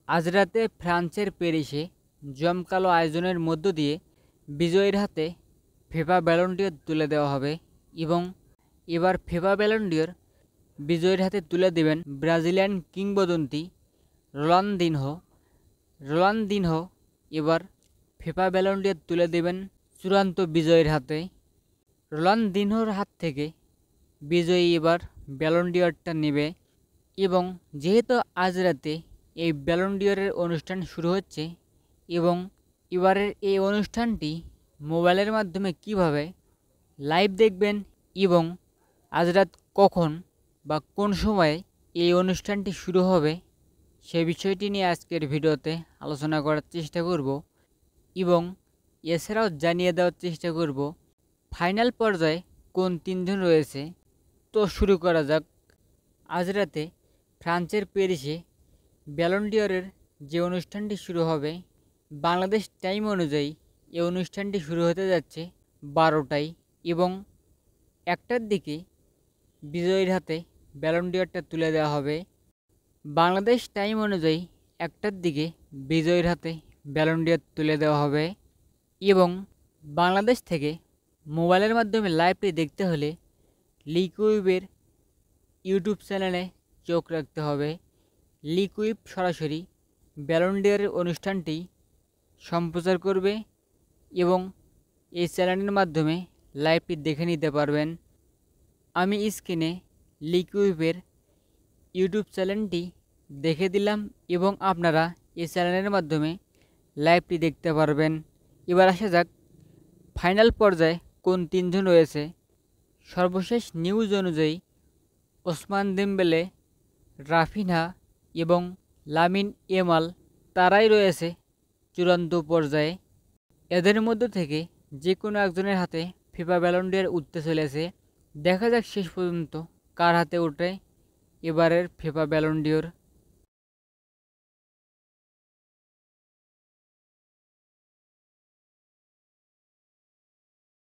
আজ রাতে ফ্রান্সের প্যারিসে জমকালো আয়োজনের মধ্য দিয়ে বিজয়ীর হাতে ফিফা ব্যালন ডি'র তুলে দেওয়া হবে এবং এবার ফিফা ব্যালন ডি'র বিজয়ীর হাতে তুলে দেবেন ব্রাজিলিয়ান কিংবদন্তি রোনালদিনহো। রোনালদিনহো এবার ফিফা ব্যালন ডি'র তুলে দেবেন চূড়ান্ত বিজয়ীর হাতে। রোনালদিনহোর হাত থেকে বিজয়ী এবার ব্যালন ডি'রটা নেবে এবং যেহেতু আজ রাতে এই ব্যালন ডি'রের অনুষ্ঠান শুরু হচ্ছে এবং এবারের এই অনুষ্ঠানটি মোবাইলের মাধ্যমে কিভাবে লাইভ দেখবেন এবং আজ রাত কখন বা কোন সময়ে এই অনুষ্ঠানটি শুরু হবে সে বিষয়টি নিয়ে আজকের ভিডিওতে আলোচনা করার চেষ্টা করব এবং এছাড়াও জানিয়ে দেওয়ার চেষ্টা করব ফাইনাল পর্যায়ে কোন তিনজন রয়েছে। তো শুরু করা যাক। আজ রাতে ফ্রান্সের প্যারিসে ব্যালন ডি'রের যে অনুষ্ঠানটি শুরু হবে বাংলাদেশ টাইম অনুযায়ী এই অনুষ্ঠানটি শুরু হতে যাচ্ছে 12টায় এবং 1টার দিকে বিজয়ীর হাতে ব্যালন ডি'রটা তুলে দেওয়া হবে। বাংলাদেশ টাইম অনুযায়ী 1টার দিকে বিজয়ীর হাতে ব্যালন ডি'র তুলে দেওয়া হবে এবং বাংলাদেশ থেকে মোবাইলের মাধ্যমে লাইভটি দেখতে হলে লিকুইবের ইউটিউব চ্যানেলে চোখ রাখতে হবে। লিকুইব সরাসরি ব্যালন ডি'রের অনুষ্ঠানটি সম্প্রচার করবে এবং এই চ্যানেলের মাধ্যমে লাইভটি দেখে নিতে পারবেন। আমি স্ক্রিনে লিকুইবের ইউটিউব চ্যানেলটি দেখে দিলাম এবং আপনারা এই চ্যানেলের মাধ্যমে লাইভটি দেখতে পারবেন। এবার আসা যাক ফাইনাল পর্যায়ে কোন তিনজন রয়েছে। সর্বশেষ নিউজ অনুযায়ী ওসমান দেমবেলে, রাফিনহা এবং লামিন ইয়ামাল তারাই রয়েছে চূড়ান্ত পর্যায়ে। এদের মধ্য থেকে যে কোনো একজনের হাতে ফিফা ব্যালন ডি'র উঠতে চলেছে। দেখা যাক শেষ পর্যন্ত কার হাতে ওঠে এবারের ফিফা ব্যালন ডি'র।